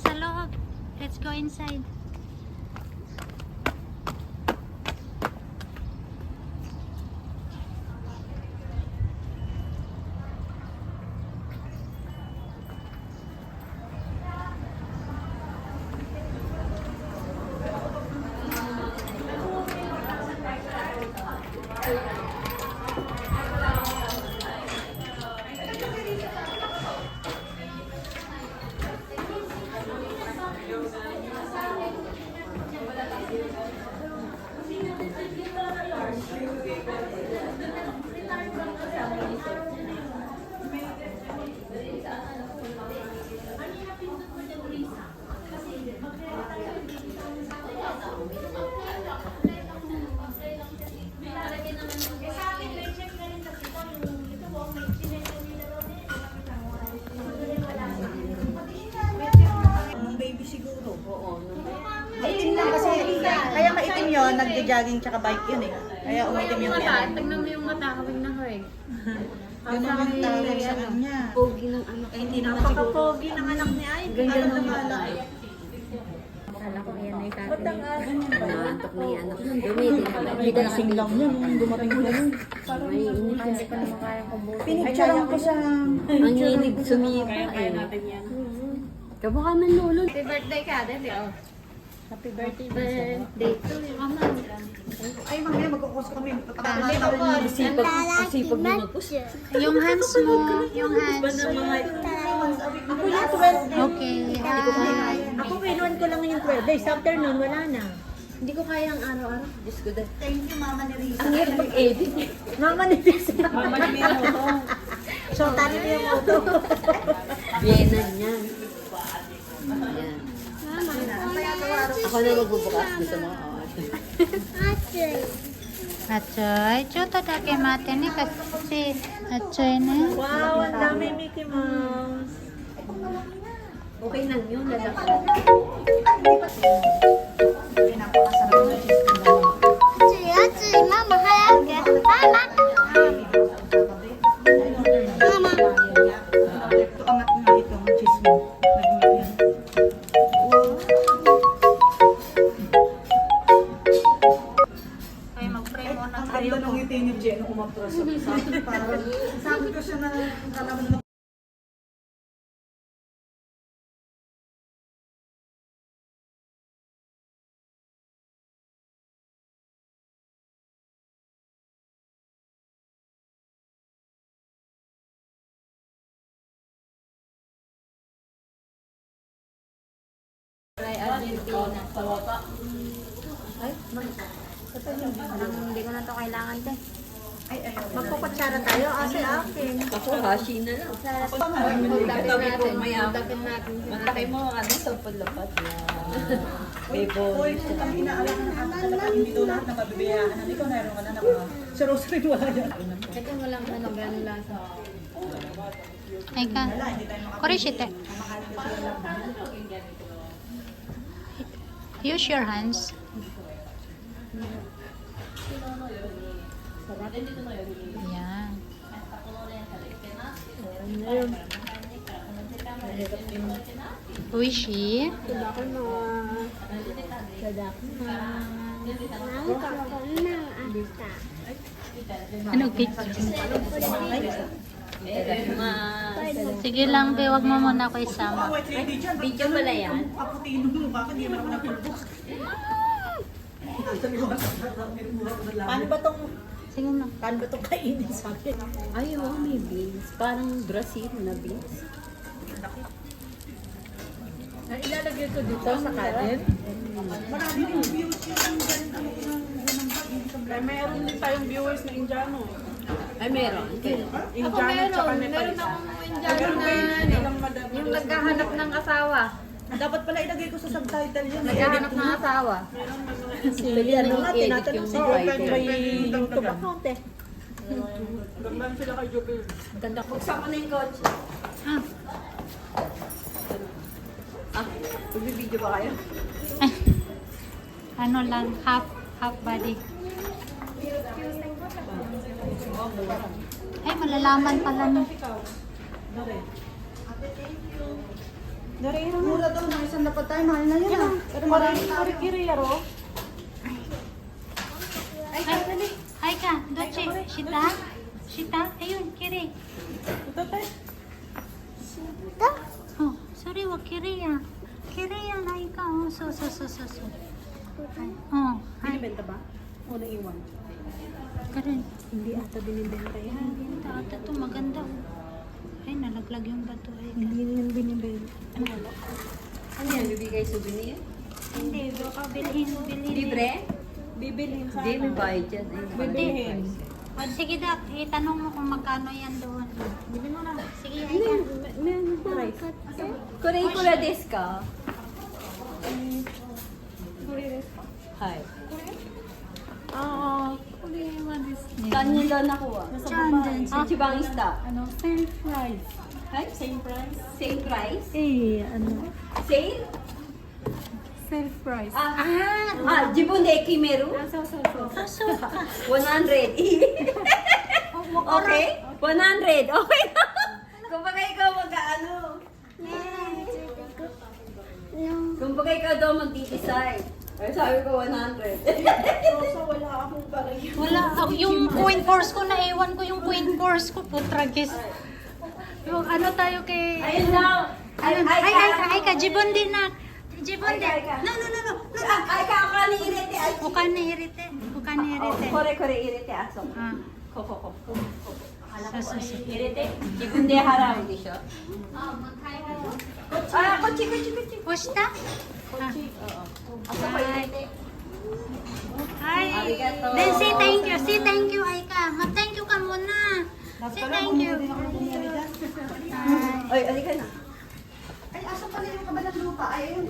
Nasa loob. Let's go inside. Maitim lang kasi. Kaya maitim yun, nagja-jogging tsaka bike yun eh. Kaya umitim yung yan. Tignan mo yung mata, kawing na hawig. Yun naman tawag sa kanya. Pogi ng anak. Eh, hindi naman siguro. Napaka-pogi ng anak ni Ay. Ganda ng mata. mata. Kala ko yan ay tatay. Nantok na yan. Dumiti. Hindi ka Kasing lang yun, nung dumating ko lang. May init kasi pa naman kaya kong buti. Pinicturean ko sa... Ang hilig sumika eh. Kamukha ng lolo. Happy birthday ka, Dede. Happy birthday to you. Ay, mamaya mag-ukos kami. Sipag mo mag-push. Yung hands mo. Yung hands. Ako yung 12. Okay. Hi. Ako kinuhan ko lang yung 12 days. After nun, wala na. Hindi ko kaya ang araw-araw. Diyos ko dahil. Thank you, Mama ni Risa. Ang hirap mag-edit. Mama ni Lisa. Mama ni Miyamoto. So, tani mo yung auto. Vienna niyan. Yan. Ako na magbubukas. Gusto mo? Achoy. Chuto da kay mate ni kasi achoy na. Wow, ang dami Mickey Mouse. Okay lang yun. Lalaki. Napakasarap na cheese ko naman. Mama, halaka. Mama. Mama. Ito angat nga itong cheese mo. Nagmit yan. Ay, mag-pray muna tayo. Ang tanong ngiti ni Jen kung mag-cross up. Sabi ko siya na kalaman na Ay, Argentina. Ay, hindi ko na to kailangan, te. Magpapatsara tayo. Kasi akin. Ako, hashi na lang. Magdapin natin. Mataki mo, sa palapat. May Hoy, kung kami inaalala ng ating talagang hindi daw lahat na mabibiyaan. Ikaw meron ka na naman. Sa Rosary wala yan. Teka mo lang, gano'n lang sa... Ay ka. Korishite. Use your hands. Yan. Uishi. Ano picture? Sige lang, be, wag mo muna ako isama. Video pala yan. Kaputino mo, bakit hindi mo naman nagpulbos? Paano ba tong Sige na. kainin sa akin? Ay, oh, may beans. Parang Brazil na beans. Ilalagay ko dito sa kanin. Marami rin views yung ganun Ay, mayroon din tayong viewers na Indiano. Ay, meron. Indiano tsaka Nepalese. Indiano na yung naghahanap ng asawa. Dapat pala ilagay ko sa subtitle yun. Naghahanap ng asawa. Pwede ano nga, tinatanong si Joker Open may by YouTube account eh. Gandang sila kay Jupil. Ganda ko. Sama na yung coach. Magbibideo ba kayo? Ano lang, half body. Ay, malalaman pala no. Mura daw, mga isang dapat tayo, mahal na yun ah. Pero marami tayo. Ay ka, Doche, Shita? Shita? Ayun, kiri. Shita? Oh, sorry, wag kiri ah. Kiri yan, ay ka. Oh, so. Ay, oh, ay. Binibenta ba? O naiwan? Karin. Hindi ata binibenta yan. Hindi ata to, maganda. Ay, nalaglag yung bato. Ay, Hindi na yan binibenta. Ano yan, bibigay souvenir? hindi, baka bilhin. Libre? Bibilhin sa Hindi, may bayad yan. Bibilhin. O, sige, Dak, itanong mo kung magkano yan doon. Bili mo na. Sige, ay ka. May price. Kure-kure desu ka? Hi. Saan yun daw nakuha? Chandon. Ichibang ista. Ano? Same price. Hi? Same price? Same price? Ano? Sale? Same price. Jibun de kimeru? So. 100. Okay? 100. Okay na. Kumbaga ikaw mag-ano. Kumbaga ikaw daw mag-decide. Ay, sabi ko 100. So, wala akong palagi. Wala, yung coin purse ko, naiwan ko yung coin purse ko, putragis. Yung ano tayo kay... Ayun daw. Ay ka, jibon din na. Jibon din. Ay ka. No. Ay, kakani irete. Ay, Bukan na hirite. kore irete aso. Ah, Koko. so. Irete. Jibun de harau de shou. Kochi. Pushta? Aso ko irete. Hi. Arigato. Then say thank you, Aika. Mag-thank you ka muna. Say thank you. Hi. Oy, alika na. Ay, asa pala yung kabalang lupa? Ay, ayun.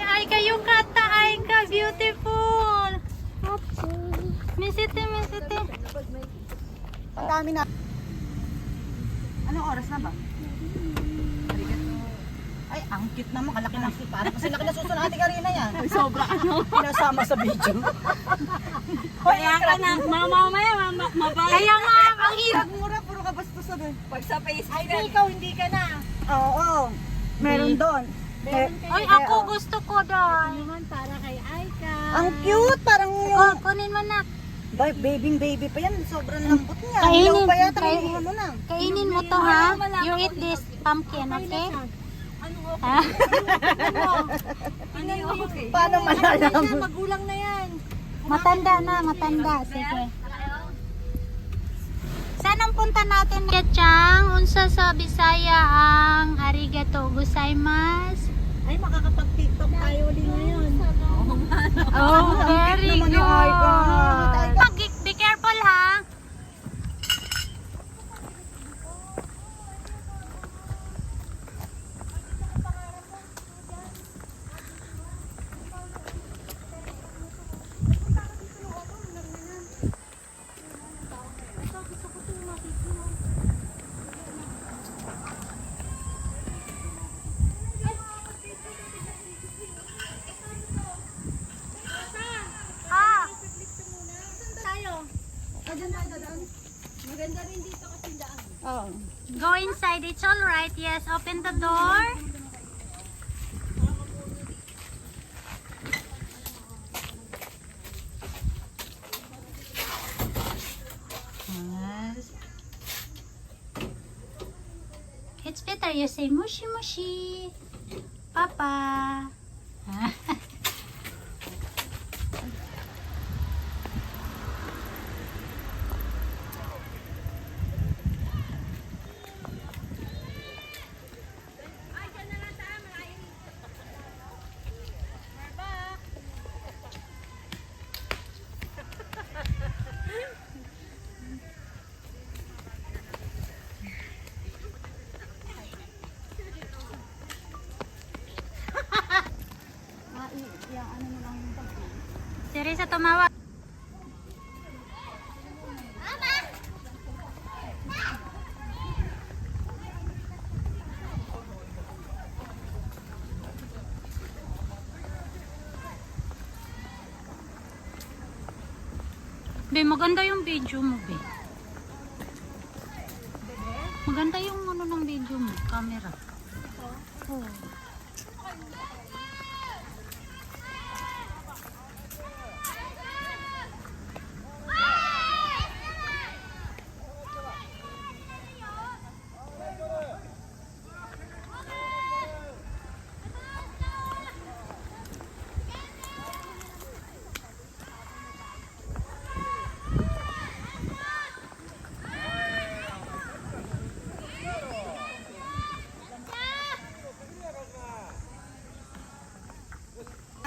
Aika, yukata, Aika. Beautiful. Misite. Ang dami na. Anong oras na ba? Ay, ang cute naman. Kalaki ng cute. Parang kasi laki na suso na ate Karina yan. Ay, sobra ano. Pinasama sa video. Kaya ka na, mamaya, mabay. Kaya nga, ang hirap. Mura, puro kabastusan eh. Pag sa Facebook. Ay, ikaw, hindi ka na. Oo. Meron doon. Ay, ako gusto ko doon. Para kay Aika. Ang cute. Parang yung... Kunin mo na. Baby pa yan. Sobrang lambot niya. Kainin. Ilaw pa yata. Kainin mo na. Kainin mo to, ha? You eat this pumpkin, okay? Ha? Paano malalaman? Magulang na yan. Matanda. Sige. Saan ang punta natin? Kachang, unsa sa Bisaya ang arigato gozaimasu. Ay, makakapag-tiktok tayo ulit ngayon. Oh, very naman good. yung Aika. Be careful, ha? Go inside. It's all right. Yes, open the door. Yes. It's better you say mushi mushi, Papa. Teresa tumawa. Be, maganda yung video mo, be. Maganda yung yung camera. Oh.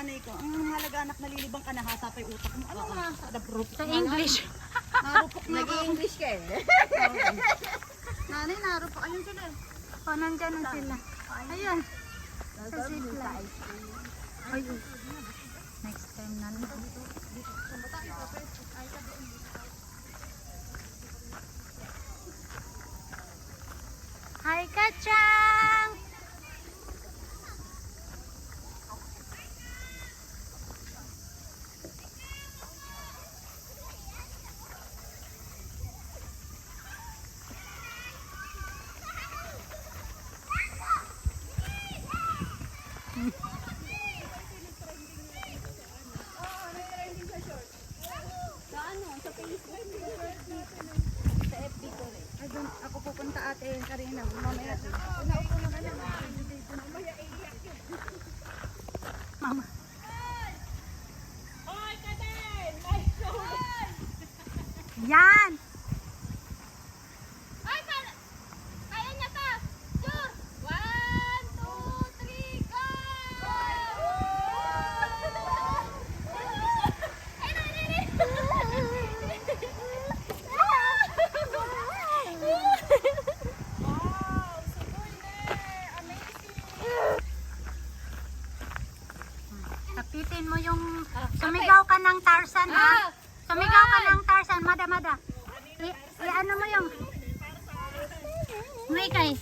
Anay ko, ang halaga anak nalilibang ka na hasapay utak mo. Ano nga? Sa English. Narupok na ako. Nag-English ka eh. Nanay, narupok. Ayun sila. O, nandyan na sila. Ayun. Sa zipline. Ay, next time na lang. Hi, Kachang! Ay, doon ako pupunta ate Karina. Mamaya. Naupo na ka na. Mama. Yan! Kaya niya pa! Sure! 1, 2, 3, go! Tapitin mo yung... Sumigaw ka ng Tarzan, ha? Sumigaw ka ng Tarzan, mada. I-ano mo yung... May kay.